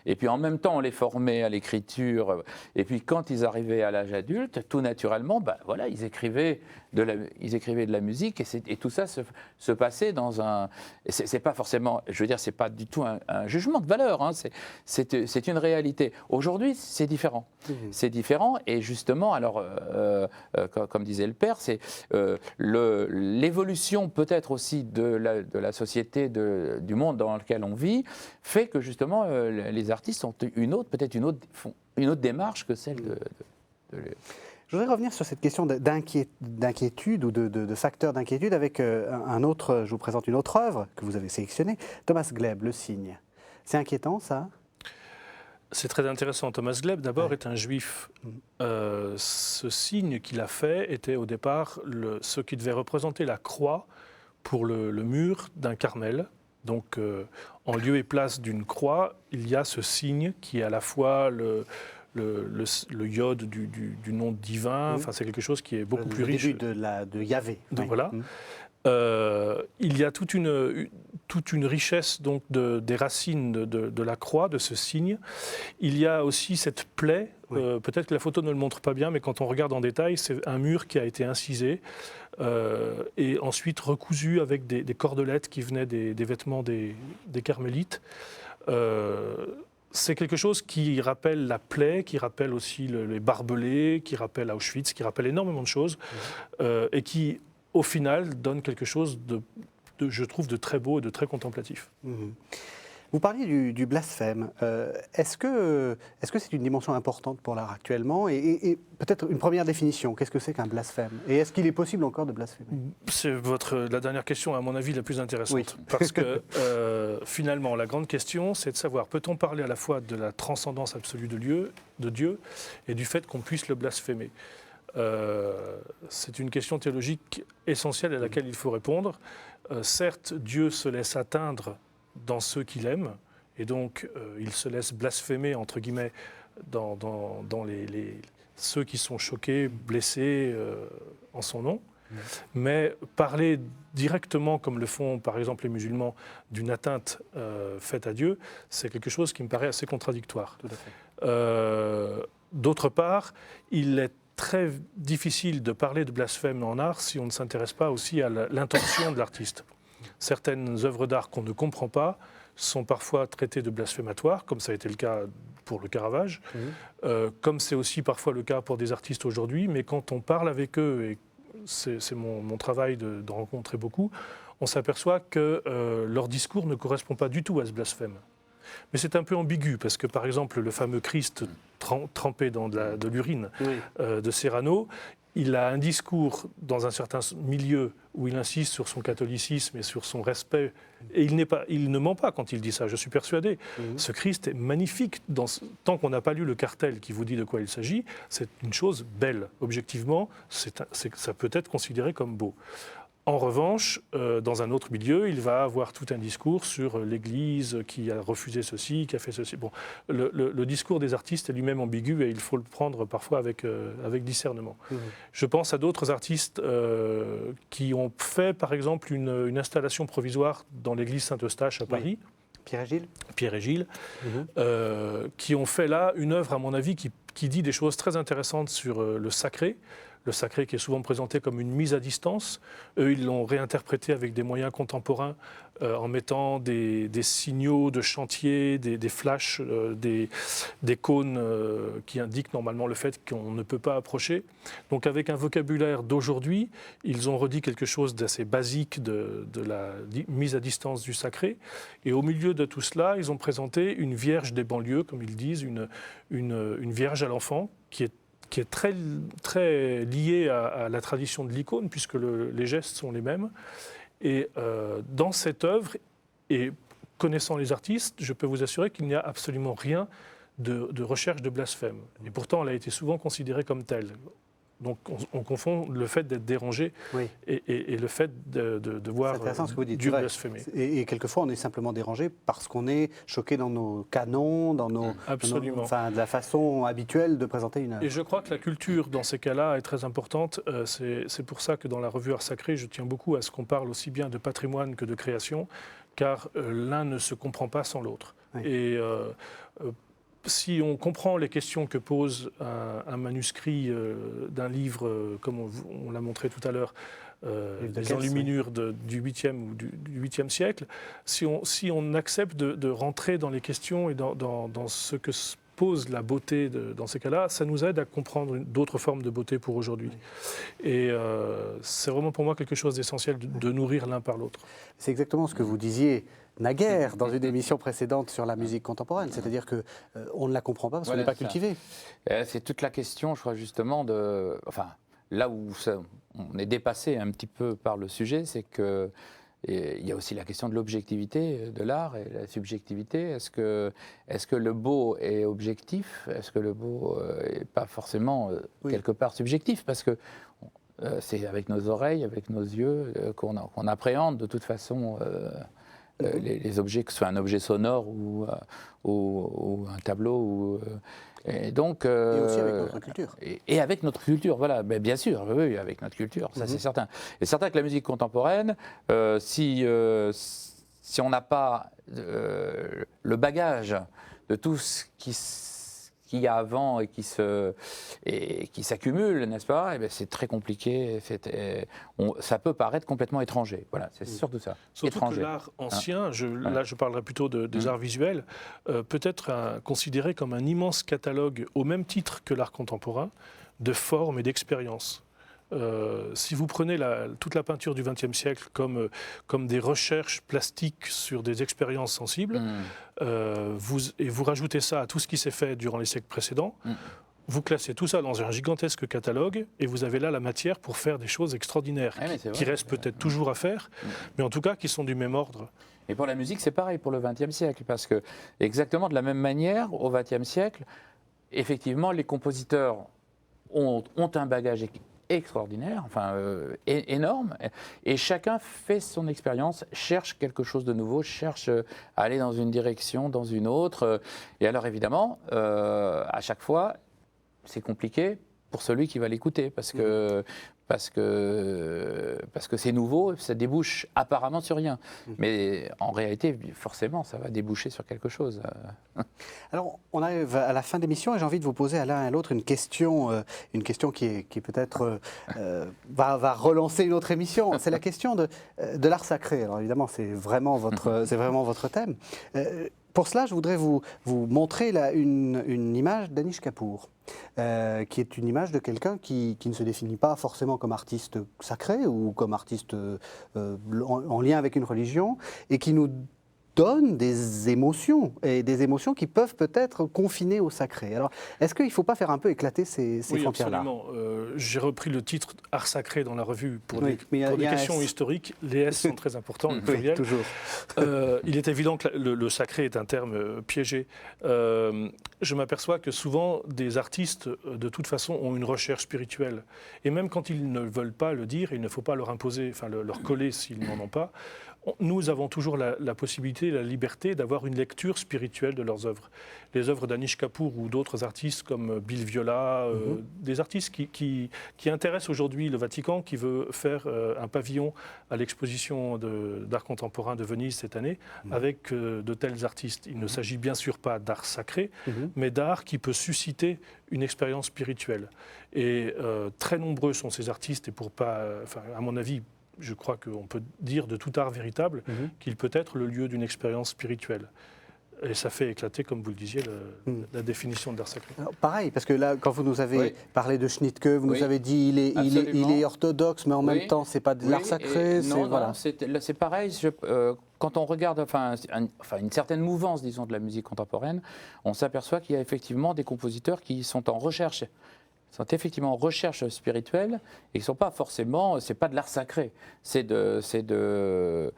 [SPEAKER 3] Et puis, en même temps, on les formait à l'écriture. Et puis, quand ils arrivaient à l'âge adulte, tout naturellement, voilà, ils écrivaient de la musique. Et tout ça se passait dans un... C'est pas forcément... Je veux dire, c'est pas du tout un jugement de valeur. Hein, c'est une réalité. Aujourd'hui, c'est différent. C'est différent. Et justement, alors, comme disait le père, c'est l'évolution peut-être aussi de la société, du monde dans lequel on vit, fait que justement les artistes ont peut-être une autre démarche que celle de
[SPEAKER 1] Je voudrais revenir sur cette question d'inquiétude ou de facteur d'inquiétude avec je vous présente une autre œuvre que vous avez sélectionnée, Thomas Gleb, Le Cygne. C'est inquiétant, ça?
[SPEAKER 2] C'est très intéressant. Thomas Gleb, d'abord, est un juif. Ce signe qu'il a fait était au départ ce qui devait représenter la croix pour le mur d'un Carmel. Donc, en lieu et place d'une croix, il y a ce signe qui est à la fois le iode du nom divin.
[SPEAKER 1] Oui.
[SPEAKER 2] Enfin, c'est quelque chose qui est beaucoup plus riche.
[SPEAKER 1] Le début de Yahvé.
[SPEAKER 2] Donc,
[SPEAKER 1] Oui.
[SPEAKER 2] voilà. Il y a toute une richesse donc, des racines de la croix, de ce signe. Il y a aussi cette plaie.
[SPEAKER 1] Oui.
[SPEAKER 2] Peut-être que la photo ne le montre pas bien, mais quand on regarde en détail, c'est un mur qui a été incisé et ensuite recousu avec des cordelettes qui venaient des vêtements des carmélites. C'est quelque chose qui rappelle la plaie, qui rappelle aussi les barbelés, qui rappelle Auschwitz, qui rappelle énormément de choses et qui, au final, donne quelque chose je trouve, de très beau et de très contemplatif.
[SPEAKER 1] Vous parliez du blasphème. Est-ce que c'est une dimension importante pour l'art actuellement? Et peut-être une première définition, qu'est-ce que c'est qu'un blasphème? Et est-ce qu'il est possible encore de blasphémer?
[SPEAKER 2] C'est la dernière question, à mon avis, la plus intéressante.
[SPEAKER 1] Oui.
[SPEAKER 2] Parce que, finalement, la grande question, c'est de savoir, peut-on parler à la fois de la transcendance absolue de Dieu et du fait qu'on puisse le blasphémer? C'est une question théologique essentielle à laquelle il faut répondre. Certes, Dieu se laisse atteindre dans ceux qu'il aime, et donc il se laisse blasphémer, entre guillemets, dans ceux qui sont choqués, blessés en son nom. Mais parler directement, comme le font par exemple les musulmans, d'une atteinte faite à Dieu, c'est quelque chose qui me paraît assez contradictoire.
[SPEAKER 1] Tout à fait.
[SPEAKER 2] D'autre part, il est très difficile de parler de blasphème en art si on ne s'intéresse pas aussi à l'intention de l'artiste. Certaines œuvres d'art qu'on ne comprend pas sont parfois traitées de blasphématoires, comme ça a été le cas pour le Caravage, comme c'est aussi parfois le cas pour des artistes aujourd'hui, mais quand on parle avec eux, et c'est mon travail de rencontrer beaucoup, on s'aperçoit que leur discours ne correspond pas du tout à ce blasphème. Mais c'est un peu ambigu, parce que par exemple, le fameux Christ trempé dans de l'urine de Serrano, il a un discours dans un certain milieu où il insiste sur son catholicisme et sur son respect. Et il ne ment pas quand il dit ça, je suis persuadé. Ce Christ est magnifique. Tant qu'on n'a pas lu le cartel qui vous dit de quoi il s'agit, c'est une chose belle. Objectivement, ça peut être considéré comme beau. En revanche, dans un autre milieu, il va avoir tout un discours sur l'Église qui a refusé ceci, qui a fait ceci. Bon, le discours des artistes est lui-même ambigu et il faut le prendre parfois avec discernement. Je pense à d'autres artistes qui ont fait, par exemple, une installation provisoire dans l'église Saint-Eustache à Paris.
[SPEAKER 1] Pierre et Gilles.
[SPEAKER 2] Pierre et Gilles, qui ont fait là une œuvre, à mon avis, qui dit des choses très intéressantes sur le sacré qui est souvent présenté comme une mise à distance. Eux, ils l'ont réinterprété avec des moyens contemporains en mettant des signaux de chantier, des flashs, des cônes qui indiquent normalement le fait qu'on ne peut pas approcher. Donc avec un vocabulaire d'aujourd'hui, ils ont redit quelque chose d'assez basique de la mise à distance du sacré. Et au milieu de tout cela, ils ont présenté une vierge des banlieues, comme ils disent, une vierge à l'enfant, qui est très, très liée à la tradition de l'icône, puisque les gestes sont les mêmes. Et dans cette œuvre, et connaissant les artistes, je peux vous assurer qu'il n'y a absolument rien de recherche de blasphème. Et pourtant, elle a été souvent considérée comme telle. Donc on confond le fait d'être dérangé et le fait de voir Dieu blasphémer.
[SPEAKER 1] Et quelquefois, on est simplement dérangé parce qu'on est choqué dans nos canons, de la façon habituelle de présenter une œuvre.
[SPEAKER 2] Et je crois que la culture, dans ces cas-là, est très importante. C'est pour ça que dans la revue Art Sacré, je tiens beaucoup à ce qu'on parle aussi bien de patrimoine que de création, car l'un ne se comprend pas sans l'autre. Et si on comprend les questions que pose un manuscrit d'un livre, comme on l'a montré tout à l'heure, des enluminures du 8e ou du 8e siècle, si on accepte de rentrer dans les questions et dans ce que pose la beauté dans ces cas-là, ça nous aide à comprendre d'autres formes de beauté pour aujourd'hui. Et c'est vraiment pour moi quelque chose d'essentiel de nourrir l'un par l'autre.
[SPEAKER 1] C'est exactement ce que vous disiez naguère dans une émission précédente sur la musique contemporaine, c'est-à-dire qu'on ne la comprend pas parce qu'on n'est pas cultivé.
[SPEAKER 3] C'est toute la question, je crois, justement, là où on est dépassé un petit peu par le sujet, c'est que il y a aussi la question de l'objectivité de l'art et la subjectivité. Est-ce que le beau est objectif? Est-ce que le beau n'est pas forcément quelque part subjectif? Parce que c'est avec nos oreilles, avec nos yeux qu'on appréhende de toute façon les objets, que ce soit un objet sonore ou un tableau. Et donc,
[SPEAKER 1] et aussi avec notre culture.
[SPEAKER 3] Et avec notre culture, voilà. Mais bien sûr, oui, avec notre culture, ça c'est certain. Et c'est certain que la musique contemporaine, si on n'a pas le bagage de tout ce qu'il y a avant et qui s'accumule, n'est-ce pas? Et c'est très compliqué. Ça peut paraître complètement étranger. Voilà, c'est surtout ça.
[SPEAKER 2] Surtout
[SPEAKER 3] étranger.
[SPEAKER 2] Que l'art ancien, là je parlerai plutôt des arts visuels, peut être considéré comme un immense catalogue, au même titre que l'art contemporain, de formes et d'expériences. Si vous prenez toute la peinture du XXe siècle comme des recherches plastiques sur des expériences sensibles, et vous rajoutez ça à tout ce qui s'est fait durant les siècles précédents, vous classez tout ça dans un gigantesque catalogue et vous avez là la matière pour faire des choses extraordinaires, qui restent peut-être toujours à faire, mais en tout cas qui sont du même ordre.
[SPEAKER 3] Et pour la musique, c'est pareil pour le XXe siècle, parce que exactement de la même manière, au XXe siècle, effectivement, les compositeurs ont un bagage extraordinaire, énorme, et chacun fait son expérience, cherche quelque chose de nouveau, cherche à aller dans une direction, dans une autre, et alors évidemment, à chaque fois, c'est compliqué pour celui qui va l'écouter, parce que c'est nouveau, ça débouche apparemment sur rien. Mais en réalité, forcément, ça va déboucher sur quelque chose.
[SPEAKER 1] Alors, on arrive à la fin de l'émission et j'ai envie de vous poser à l'un et à l'autre une question qui peut-être va relancer une autre émission. C'est la question de l'art sacré. Alors évidemment, c'est vraiment votre thème. Pour cela, je voudrais vous montrer une image d'Anish Kapoor, qui est une image de quelqu'un qui ne se définit pas forcément comme artiste sacré ou comme artiste en lien avec une religion, et qui nous donne des émotions, et des émotions qui peuvent peut-être confiner au sacré. Alors, est-ce qu'il ne faut pas faire un peu éclater ces
[SPEAKER 2] Oui,
[SPEAKER 1] frontières-là?
[SPEAKER 2] absolument. J'ai repris le titre Art sacré dans la revue pour
[SPEAKER 1] Oui, mais il y a
[SPEAKER 2] des
[SPEAKER 1] un
[SPEAKER 2] questions
[SPEAKER 1] S.
[SPEAKER 2] historiques. Les S sont très importants, le
[SPEAKER 1] Oui,
[SPEAKER 2] pluriel.
[SPEAKER 1] toujours.
[SPEAKER 2] Il est évident que le sacré est un terme piégé. Je m'aperçois que souvent, des artistes, de toute façon, ont une recherche spirituelle. Et même quand ils ne veulent pas le dire, il ne faut pas leur imposer, enfin leur coller s'ils n'en ont pas. Nous avons toujours la possibilité, la liberté d'avoir une lecture spirituelle de leurs œuvres. Les œuvres d'Anish Kapoor ou d'autres artistes comme Bill Viola, des artistes qui intéressent aujourd'hui le Vatican, qui veut faire un pavillon à l'exposition d'art contemporain de Venise cette année avec de tels artistes. Il ne s'agit bien sûr pas d'art sacré, mais d'art qui peut susciter une expérience spirituelle. Et très nombreux sont ces artistes, et pour pas, à mon avis, je crois qu'on peut dire de tout art véritable qu'il peut être le lieu d'une expérience spirituelle. Et ça fait éclater, comme vous le disiez, la définition de l'art sacré.
[SPEAKER 1] Alors, pareil, parce que là, quand vous nous avez parlé de Schnittke, vous nous avez dit il est orthodoxe, mais en même temps, c'est pas de l'art sacré.
[SPEAKER 3] Non, c'est pareil. Quand on regarde une certaine mouvance, disons, de la musique contemporaine, on s'aperçoit qu'il y a effectivement des compositeurs qui sont en recherche. Sont effectivement en recherche spirituelle et qui ne sont pas forcément, c'est pas de l'art sacré, c'est une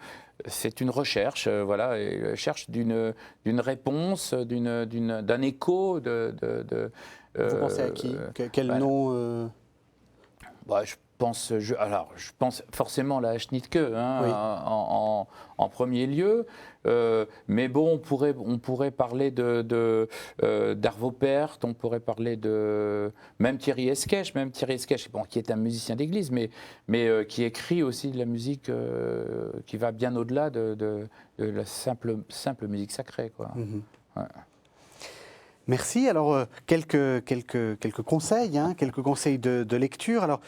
[SPEAKER 3] recherche, voilà, une recherche d'une réponse, d'un écho.
[SPEAKER 1] Vous pensez à qui? Quel nom
[SPEAKER 3] Je pense forcément à Schnittke en premier lieu, mais bon, on pourrait parler d'Arvo Pärt, on pourrait parler de même Thierry Esquèche, bon, qui est un musicien d'église, mais qui écrit aussi de la musique qui va bien au-delà de la simple musique sacrée, quoi. Ouais.
[SPEAKER 1] Merci. Alors, quelques conseils, quelques conseils de lecture. Alors,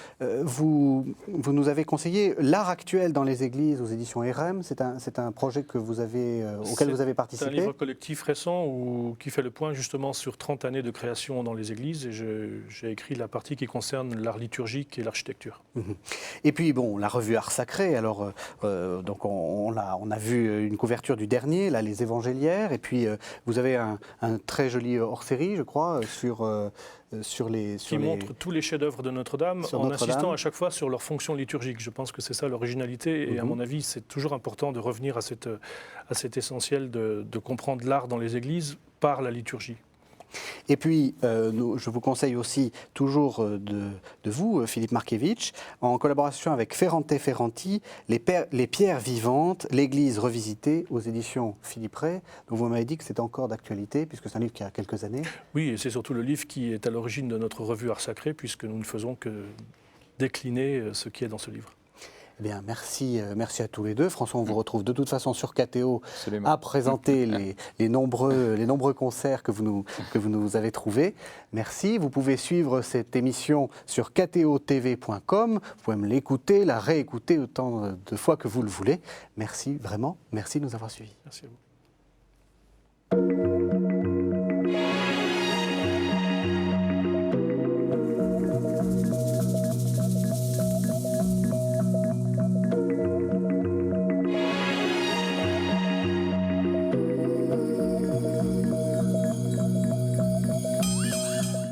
[SPEAKER 1] vous nous avez conseillé L'art actuel dans les églises aux éditions RM. C'est un projet que auquel vous avez participé.
[SPEAKER 2] C'est un livre collectif récent qui fait le point justement sur 30 années de création dans les églises. Et j'ai écrit la partie qui concerne l'art liturgique et l'architecture.
[SPEAKER 1] Et puis, bon, la revue Art Sacré. Alors, donc on a vu une couverture du dernier, là, Les Évangéliaires. Et puis, vous avez un très joli hors-série, je crois, qui
[SPEAKER 2] montre tous les chefs-d'œuvre de Notre-Dame en insistant à chaque fois sur leur fonction liturgique. Je pense que c'est ça l'originalité et à mon avis c'est toujours important de revenir à cet essentiel de comprendre l'art dans les églises par la liturgie.
[SPEAKER 1] Et puis, je vous conseille aussi toujours de vous, Philippe Markiewicz, en collaboration avec Ferrante Ferranti, les pierres vivantes, l'Église revisitée aux éditions Philippe Ray. Donc vous m'avez dit que c'était encore d'actualité, puisque c'est un livre qui a quelques années.
[SPEAKER 2] Oui, et c'est surtout le livre qui est à l'origine de notre revue Art Sacré, puisque nous ne faisons que décliner ce qui est dans ce livre.
[SPEAKER 1] Eh bien, merci à tous les deux. François, on vous retrouve de toute façon sur KTO à présenter les nombreux concerts que vous nous avez trouvés. Merci. Vous pouvez suivre cette émission sur ktotv.com. Vous pouvez me l'écouter, la réécouter autant de fois que vous le voulez. Merci, vraiment. Merci de nous avoir suivis.
[SPEAKER 2] Merci à vous.